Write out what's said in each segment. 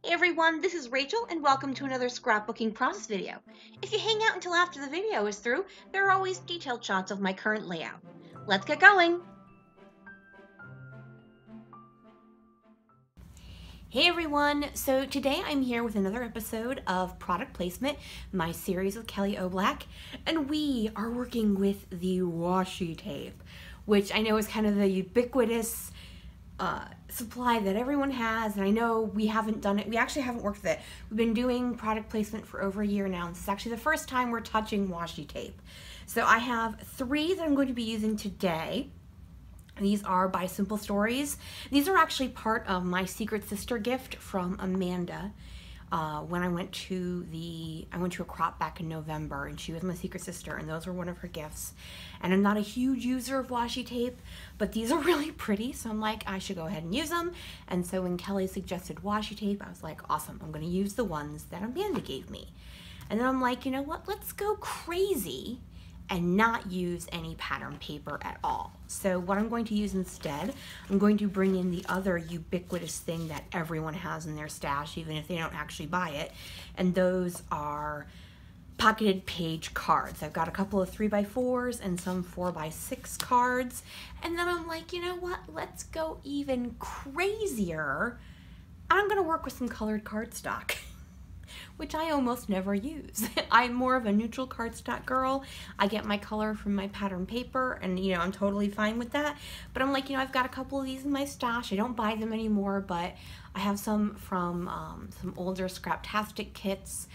Hey everyone, this is Rachel and welcome to another scrapbooking process video. If you hang out until after the video is through, there are always detailed shots of my current layout. Let's get going! Hey everyone, so today I'm here with another episode of Product Placement, my series with Kelly O'Black, and we are working with the washi tape, which I know is kind of the ubiquitous supply that everyone has, and I know we haven't done it. We actually haven't worked with it. We've been doing product placement for over a year now, and this is actually the first time we're touching washi tape. So I have 3 that I'm going to be using today. These are by Simple Stories. These are actually part of my Secret Sister gift from Amanda. When I went to a crop back in November, and she was my secret sister, and those were one of her gifts. And I'm not a huge user of washi tape, but these are really pretty, so I'm like, I should go ahead and use them. And so when Kelly suggested washi tape, I was like, awesome, I'm gonna use the ones that Amanda gave me. And then I'm like, you know what, let's go crazy and not use any pattern paper at all. So what I'm going to use instead, I'm going to bring in the other ubiquitous thing that everyone has in their stash, even if they don't actually buy it, and those are pocketed page cards. I've got a couple of 3x4s and some 4x6 cards, and then I'm like, you know what, let's go even crazier. I'm gonna work with some colored cardstock. Which I almost never use. I'm more of a neutral cardstock girl. I get my color from my pattern paper, and I'm totally fine with that. But I'm like, I've got a couple of these in my stash. I don't buy them anymore, but I have some from some older Scraptastic kits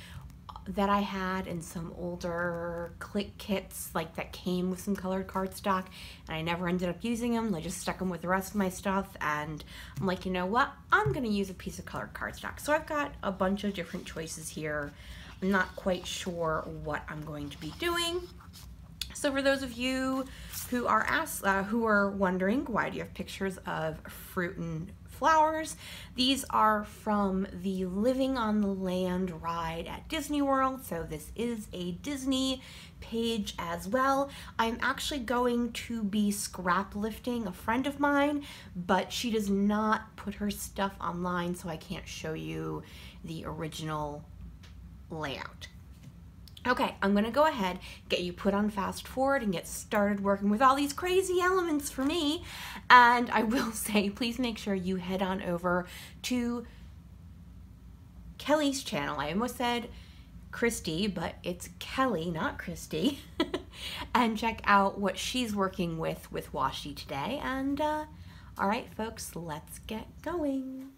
that I had, and some older click kits like that came with some colored cardstock, and I never ended up using them. I just stuck them with the rest of my stuff, and I'm like, you know what, I'm gonna use a piece of colored cardstock. So I've got a bunch of different choices here. I'm not quite sure what I'm going to be doing. So for those of you who are wondering, why do you have pictures of fruit and flowers? These are from the Living on the Land ride at Disney World, so this is a Disney page as well. I'm actually going to be scrap lifting a friend of mine, but she does not put her stuff online, so I can't show you the original layout. Okay, I'm gonna go ahead, get you put on fast forward and get started working with all these crazy elements for me. And I will say, please make sure you head on over to Kelly's channel. I almost said Christy, but it's Kelly, not Christy. And check out what she's working with washi today. And all right, folks, let's get going.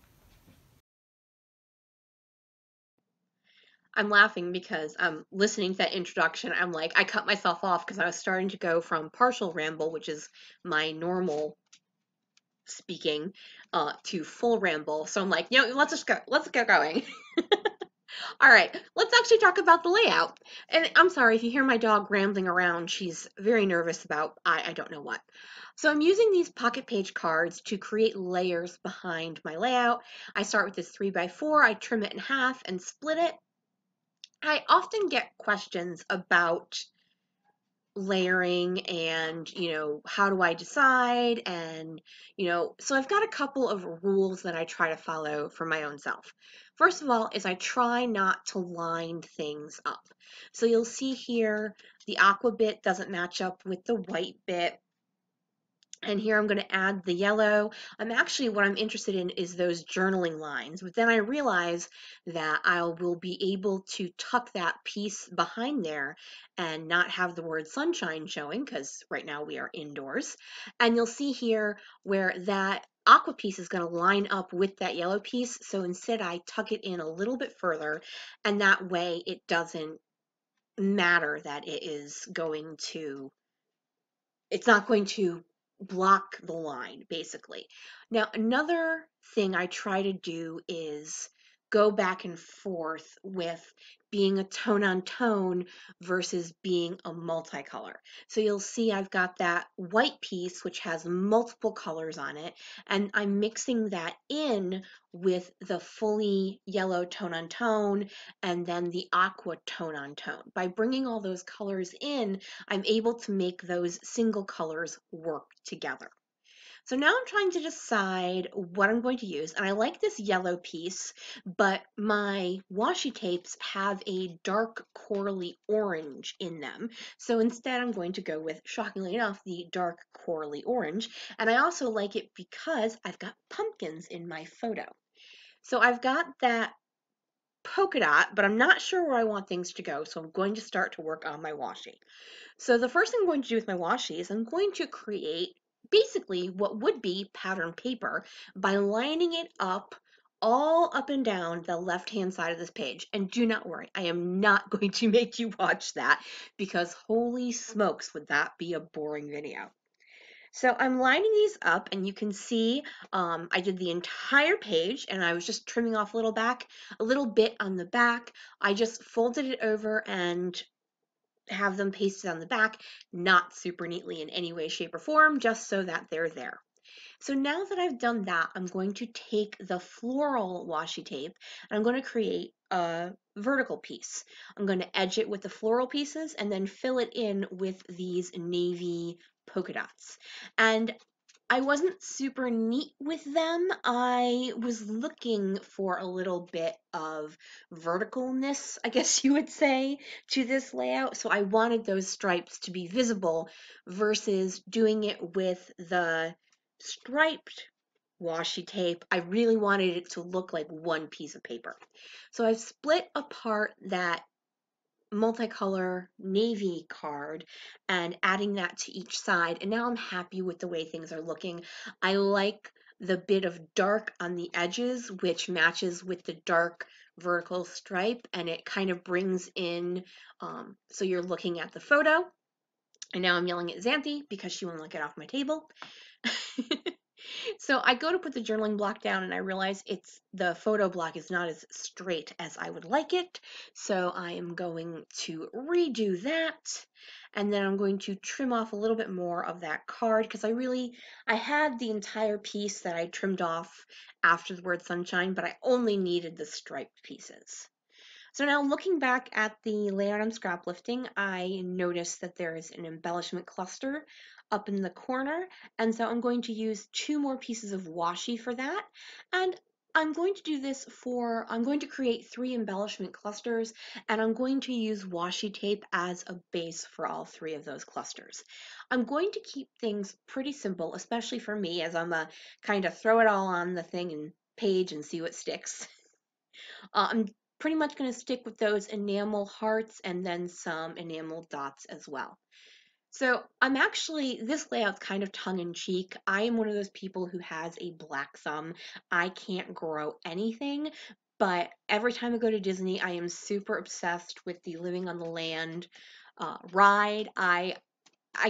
I'm laughing because listening to that introduction, I'm like, I cut myself off because I was starting to go from partial ramble, which is my normal speaking, to full ramble. So I'm like, let's get going. All right, let's actually talk about the layout. And I'm sorry if you hear my dog rambling around, she's very nervous about I don't know what. So I'm using these pocket page cards to create layers behind my layout. I start with this 3x4, I trim it in half and split it. I often get questions about layering and, how do I decide? And, so I've got a couple of rules that I try to follow for my own self. First of all, is I try not to line things up. So you'll see here the aqua bit doesn't match up with the white bit. And here I'm going to add the yellow. What I'm interested in is those journaling lines. But then I realize that I will be able to tuck that piece behind there and not have the word sunshine showing, because right now we are indoors. And you'll see here where that aqua piece is going to line up with that yellow piece. So instead I tuck it in a little bit further, and that way it doesn't matter that it's not going to block the line, basically. Now, another thing I try to do is go back and forth with being a tone on tone versus being a multicolor. So you'll see I've got that white piece which has multiple colors on it, and I'm mixing that in with the fully yellow tone on tone and then the aqua tone on tone. By bringing all those colors in, I'm able to make those single colors work together. So now I'm trying to decide what I'm going to use, and I like this yellow piece, but my washi tapes have a dark corally orange in them. So instead I'm going to go with, shockingly enough, the dark corally orange. And I also like it because I've got pumpkins in my photo. So I've got that polka dot, but I'm not sure where I want things to go, so I'm going to start to work on my washi. So the first thing I'm going to do with my washi is I'm going to create basically what would be pattern paper by lining it up all up and down the left-hand side of this page. And do not worry, I am not going to make you watch that because holy smokes, would that be a boring video. So I'm lining these up and you can see I did the entire page and I was just trimming off a little bit on the back. I just folded it over and have them pasted on the back, not super neatly in any way, shape, or form, just so that they're there. So now that I've done that, I'm going to take the floral washi tape and I'm going to create a vertical piece. I'm going to edge it with the floral pieces and then fill it in with these navy polka dots. And I wasn't super neat with them. I was looking for a little bit of verticalness, I guess you would say, to this layout. So I wanted those stripes to be visible versus doing it with the striped washi tape. I really wanted it to look like one piece of paper. So I've split apart that multicolor navy card and adding that to each side, and now I'm happy with the way things are looking. I like the bit of dark on the edges, which matches with the dark vertical stripe, and it kind of brings in so you're looking at the photo. And now I'm yelling at Xanthi because she won't get off my table. So I go to put the journaling block down and I realize the photo block is not as straight as I would like it. So I am going to redo that. And then I'm going to trim off a little bit more of that card because I had the entire piece that I trimmed off after the word sunshine, but I only needed the striped pieces. So now looking back at the layout I'm scrap lifting, I noticed that there is an embellishment cluster up in the corner, and so I'm going to use 2 more pieces of washi for that. And I'm going to create 3 embellishment clusters, and I'm going to use washi tape as a base for all 3 of those clusters. I'm going to keep things pretty simple, especially for me, as I'm a kind of throw it all on the thing and page and see what sticks. I'm pretty much going to stick with those enamel hearts and then some enamel dots as well. So this layout's kind of tongue-in-cheek. I am one of those people who has a black thumb. I can't grow anything, but every time I go to Disney, I am super obsessed with the Living on the Land ride. I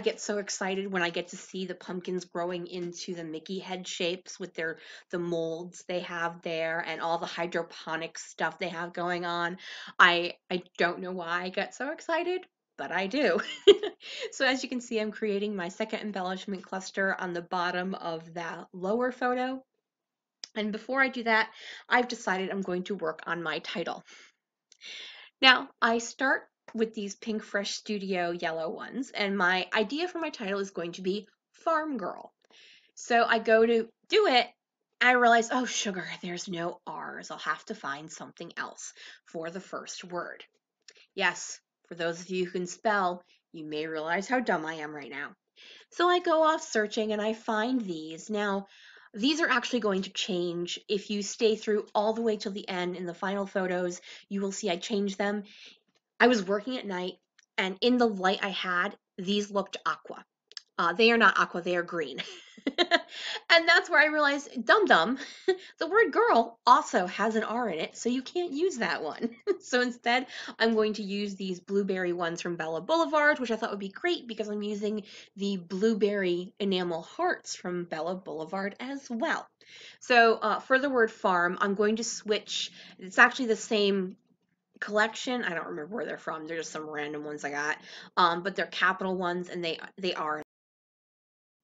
get so excited when I get to see the pumpkins growing into the Mickey head shapes with the molds they have there and all the hydroponic stuff they have going on. I don't know why I get so excited, but I do. So as you can see, I'm creating my second embellishment cluster on the bottom of that lower photo. And before I do that, I've decided I'm going to work on my title. Now, I start with these Pink Fresh Studio yellow ones, and my idea for my title is going to be Farm Girl. So I go to do it, I realize, oh, sugar, there's no R's. I'll have to find something else for the first word. Yes, for those of you who can spell, you may realize how dumb I am right now. So I go off searching and I find these. Now, these are actually going to change. If you stay through all the way till the end in the final photos, you will see I changed them. I was working at night, and in the light I had, these looked aqua. They are not aqua, they are green. And that's where I realized, dum dum, the word girl also has an R in it, so you can't use that one. So instead, I'm going to use these blueberry ones from Bella Boulevard, which I thought would be great because I'm using the blueberry enamel hearts from Bella Boulevard as well. So for the word farm, I'm going to switch. It's actually the same collection. I don't remember where they're from. They're just some random ones I got. But they're capital ones and they are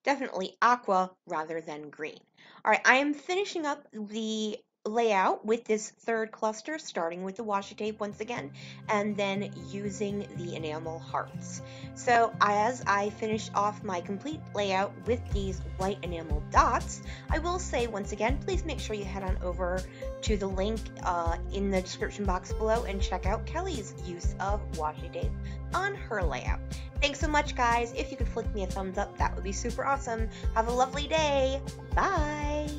definitely aqua rather than green. All right, I am finishing up the layout with this third cluster, starting with the washi tape once again, and then using the enamel hearts. So as I finish off my complete layout with these white enamel dots, I will say once again, please make sure you head on over to the link in the description box below and check out Kelly's use of washi tape on her layout. Thanks so much, guys. If you could flick me a thumbs up, that would be super awesome. Have a lovely day. Bye.